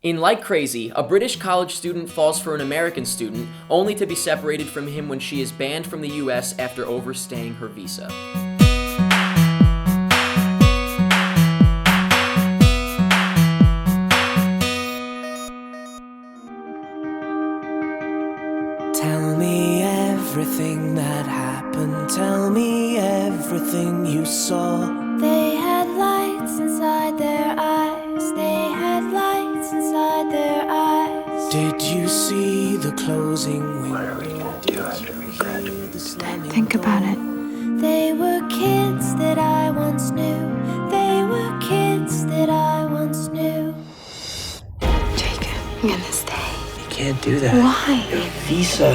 In Like Crazy, a British college student falls for an American student, only to be separated from him when she is banned from the US after overstaying her visa. Tell me everything that happened. Tell me everything you saw. They had lights inside their eyes. They had lights inside their eyes. Did you see the closing window? What are we gonna do after we graduate? Think about it. They were kids that I once knew. They were kids that I once knew. Jacob, I'm gonna stay. You can't do that. Why? Your visa.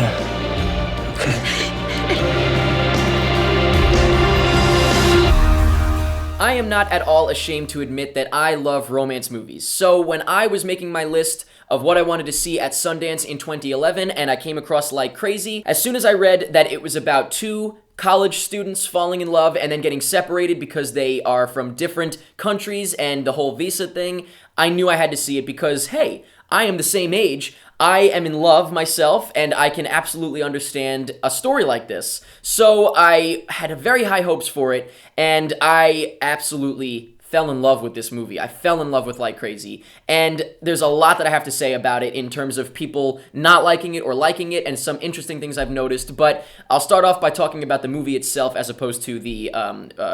I am not at all ashamed to admit that I love romance movies. So when I was making my list of what I wanted to see at Sundance in 2011 and I came across Like Crazy, as soon as I read that it was about two college students falling in love and then getting separated because they are from different countries and the whole visa thing, I knew I had to see it because, hey, I am the same age. I am in love myself, and I can absolutely understand a story like this. So I had very high hopes for it, and I absolutely fell in love with this movie. I fell in love with Like Crazy, and there's a lot that I have to say about it in terms of people not liking it or liking it, and some interesting things I've noticed, but I'll start off by talking about the movie itself as opposed to the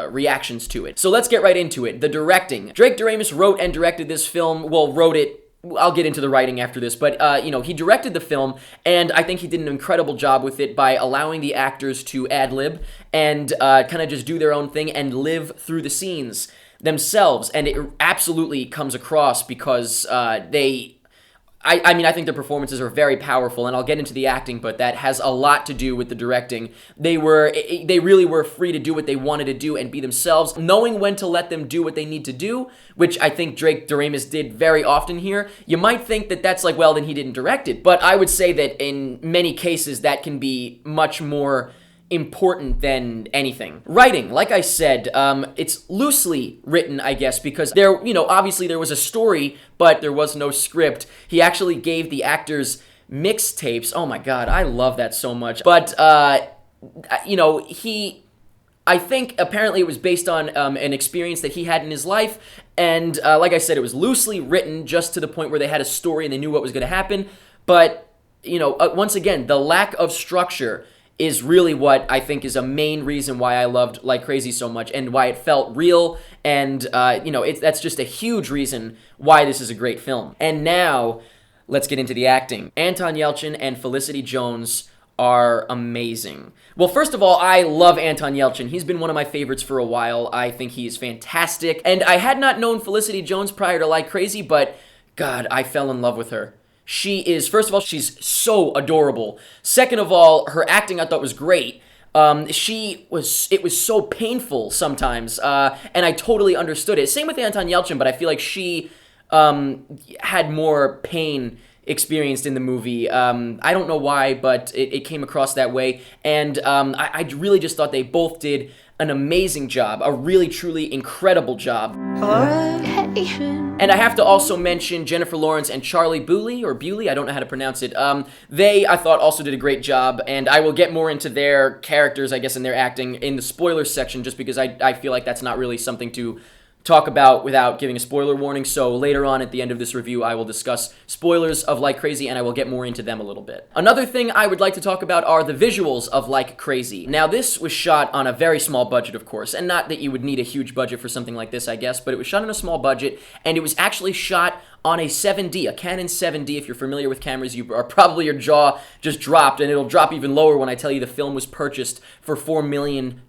reactions to it. So let's get right into it. The directing. Drake Doremus wrote and directed this film, wrote it. I'll get into the writing after this, but, he directed the film, and I think he did an incredible job with it by allowing the actors to ad-lib and kind of just do their own thing and live through the scenes themselves, and it absolutely comes across because I think their performances are very powerful, and I'll get into the acting, but that has a lot to do with the directing. They really were free to do what they wanted to do and be themselves, knowing when to let them do what they need to do, which I think Drake Doremus did very often here. You might think that that's like, well, then he didn't direct it, but I would say that in many cases that can be much more important than anything. Writing, like I said, it's loosely written, I guess, because obviously there was a story, but there was no script. He actually gave the actors mixtapes. Oh my god, I love that so much. But, I think apparently it was based on an experience that he had in his life, and like I said, it was loosely written just to the point where they had a story and they knew what was going to happen, but, once again, the lack of structure is really what I think is a main reason why I loved Like Crazy so much and why it felt real, and, that's just a huge reason why this is a great film. And now, let's get into the acting. Anton Yelchin and Felicity Jones are amazing. Well, first of all, I love Anton Yelchin. He's been one of my favorites for a while. I think he is fantastic, and I had not known Felicity Jones prior to Like Crazy, but, God, I fell in love with her. First of all, she's so adorable. Second of all, her acting I thought was great. It was so painful sometimes, and I totally understood it. Same with Anton Yelchin, but I feel like she had more pain experienced in the movie. I don't know why, but it came across that way, and I really just thought they both did an amazing job, a really, truly incredible job. And I have to also mention Jennifer Lawrence and Charlie Bewley, I don't know how to pronounce it. They, I thought, also did a great job, and I will get more into their characters, I guess, and their acting in the spoilers section, just because I feel like that's not really something to talk about without giving a spoiler warning. So later on at the end of this review, I will discuss spoilers of Like Crazy, and I will get more into them a little bit. Another thing I would like to talk about are the visuals of Like Crazy. Now, this was shot on a very small budget, of course, and not that you would need a huge budget for something like this, I guess, but it was shot on a small budget, and it was actually shot on a 7D, a Canon 7D. If you're familiar with cameras, your jaw just dropped, and it'll drop even lower when I tell you the film was purchased for $4 million.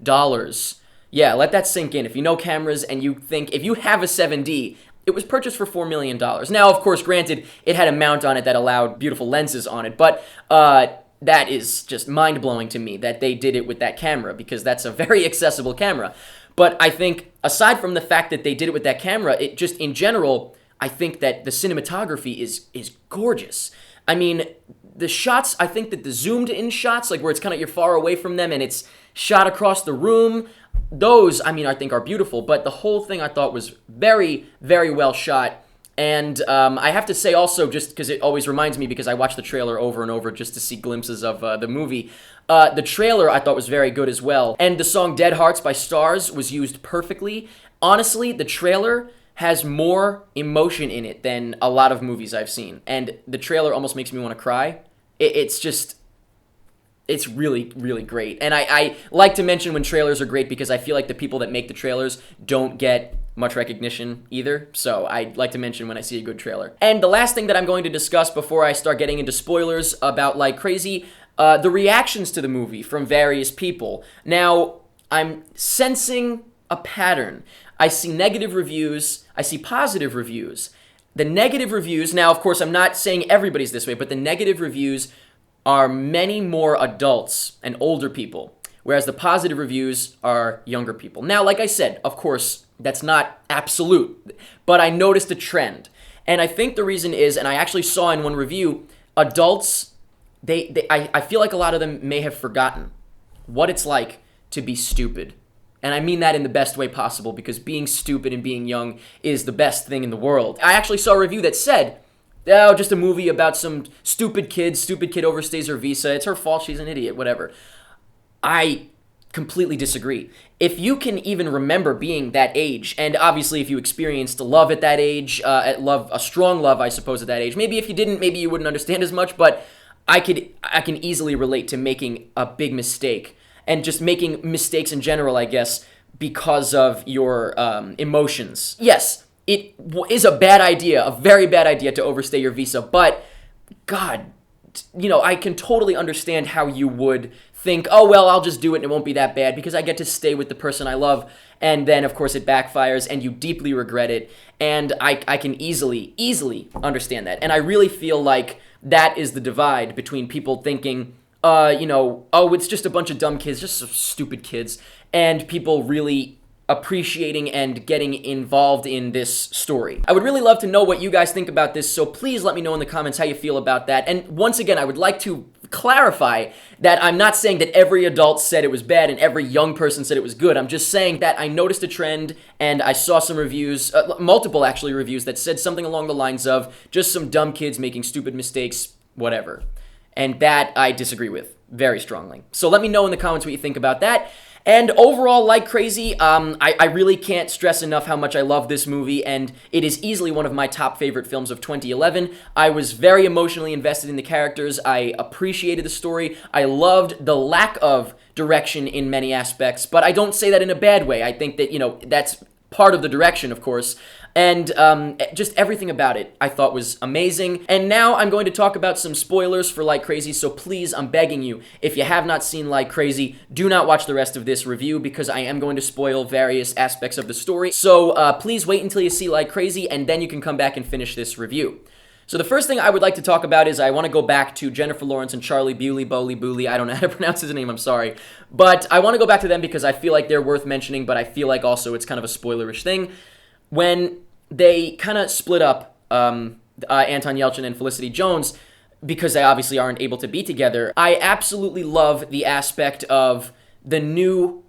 Yeah, let that sink in. If you know cameras and you think, if you have a 7D, it was purchased for $4 million. Now, of course, granted, it had a mount on it that allowed beautiful lenses on it, but that is just mind-blowing to me that they did it with that camera, because that's a very accessible camera. But I think, aside from the fact that they did it with that camera, it just, in general, I think that the cinematography is gorgeous. I mean, the shots, I think that the zoomed-in shots, like where it's kind of, you're far away from them and it's shot across the room, those, I think are beautiful, but the whole thing I thought was very, very well shot. And I have to say also, just because it always reminds me, because I watch the trailer over and over just to see glimpses of the movie, the trailer I thought was very good as well. And the song Dead Hearts by Stars was used perfectly. Honestly, the trailer has more emotion in it than a lot of movies I've seen. And the trailer almost makes me want to cry. It's really, really great. And I like to mention when trailers are great because I feel like the people that make the trailers don't get much recognition either. So I like to mention when I see a good trailer. And the last thing that I'm going to discuss before I start getting into spoilers about Like Crazy, the reactions to the movie from various people. Now, I'm sensing a pattern. I see negative reviews. I see positive reviews. The negative reviews, now, of course, I'm not saying everybody's this way, but the negative reviews are many more adults and older people, whereas the positive reviews are younger people. Now, like I said, of course, that's not absolute, but I noticed a trend. And I think the reason is, and I actually saw in one review, adults, I feel like a lot of them may have forgotten what it's like to be stupid. And I mean that in the best way possible, because being stupid and being young is the best thing in the world. I actually saw a review that said, oh, just a movie about some stupid kid overstays her visa, it's her fault, she's an idiot, whatever. I completely disagree. If you can even remember being that age, and obviously if you experienced love at that age, a strong love, I suppose, at that age, maybe if you didn't, maybe you wouldn't understand as much, but I can easily relate to making a big mistake, and just making mistakes in general, I guess, because of your emotions. Yes, it is a bad idea, a very bad idea to overstay your visa, but God, I can totally understand how you would think, oh, well, I'll just do it and it won't be that bad because I get to stay with the person I love, and then, of course, it backfires and you deeply regret it, and I can easily understand that, and I really feel like that is the divide between people thinking, oh, it's just a bunch of dumb kids, just some stupid kids, and people really appreciating and getting involved in this story. I would really love to know what you guys think about this, so please let me know in the comments how you feel about that. And once again, I would like to clarify that I'm not saying that every adult said it was bad and every young person said it was good. I'm just saying that I noticed a trend and I saw some reviews, multiple actually reviews, that said something along the lines of just some dumb kids making stupid mistakes, whatever. And that I disagree with very strongly. So let me know in the comments what you think about that. And overall, Like Crazy, I really can't stress enough how much I love this movie, and it is easily one of my top favorite films of 2011. I was very emotionally invested in the characters. I appreciated the story. I loved the lack of direction in many aspects, but I don't say that in a bad way. I think that, that's part of the direction, of course. And just everything about it I thought was amazing. And now I'm going to talk about some spoilers for Like Crazy, so please, I'm begging you, if you have not seen Like Crazy, do not watch the rest of this review because I am going to spoil various aspects of the story. So please wait until you see Like Crazy and then you can come back and finish this review. So the first thing I would like to talk about is I want to go back to Jennifer Lawrence and Charlie Booley, I don't know how to pronounce his name, I'm sorry. But I want to go back to them because I feel like they're worth mentioning, but I feel like also it's kind of a spoilerish thing. When they kind of split up, Anton Yelchin and Felicity Jones, because they obviously aren't able to be together, I absolutely love the aspect of the new,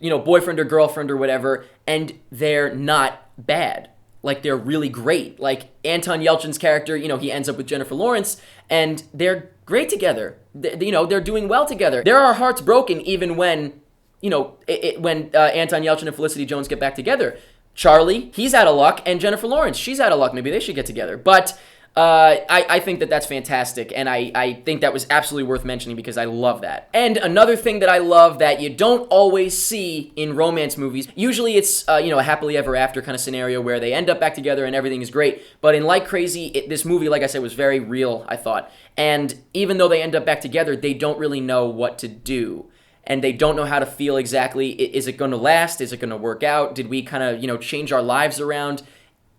boyfriend or girlfriend or whatever, and they're not bad. Like, they're really great. Like, Anton Yelchin's character, he ends up with Jennifer Lawrence, and they're great together. They're doing well together. There are hearts broken even when, when Anton Yelchin and Felicity Jones get back together. Charlie, he's out of luck, and Jennifer Lawrence, she's out of luck. Maybe they should get together. But I think that that's fantastic, and I think that was absolutely worth mentioning because I love that. And another thing that I love that you don't always see in romance movies, usually it's, a happily ever after kind of scenario where they end up back together and everything is great. But in Like Crazy, this movie, like I said, was very real, I thought. And even though they end up back together, they don't really know what to do. And they don't know how to feel exactly. Is it going to last? Is it going to work out? Did we kind of, change our lives around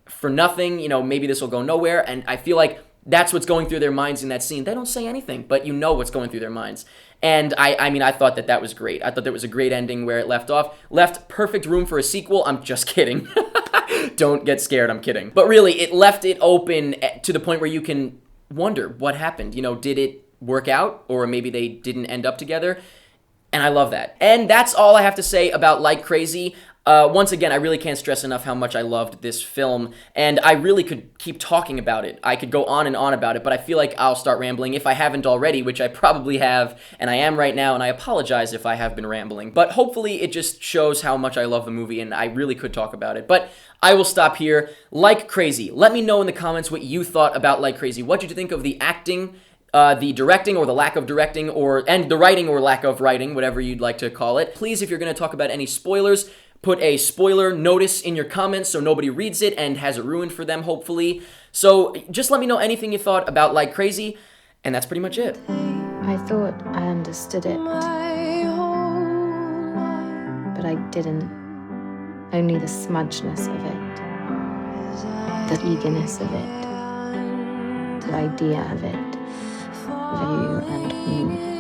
for nothing? Maybe this will go nowhere. And I feel like that's what's going through their minds in that scene. They don't say anything, but you know what's going through their minds. And I thought that was great. I thought that was a great ending where it left off. Left perfect room for a sequel. I'm just kidding. Don't get scared. I'm kidding. But really, it left it open to the point where you can wonder what happened. Did it work out? Or maybe they didn't end up together? And I love that. And that's all I have to say about Like Crazy. Once again, I really can't stress enough how much I loved this film, and I really could keep talking about it. I could go on and on about it, but I feel like I'll start rambling if I haven't already, which I probably have, and I am right now, and I apologize if I have been rambling. But hopefully it just shows how much I love the movie, and I really could talk about it. But I will stop here. Like Crazy. Let me know in the comments what you thought about Like Crazy. What did you think of the acting, the directing or the lack of directing, and the writing or lack of writing, whatever you'd like to call it. Please, if you're going to talk about any spoilers, put a spoiler notice in your comments so nobody reads it and has it ruined for them, hopefully. So just let me know anything you thought about Like Crazy, and that's pretty much it. I thought I understood it, but I didn't. Only the smudgeness of it, the eagerness of it, the idea of it, of you and me.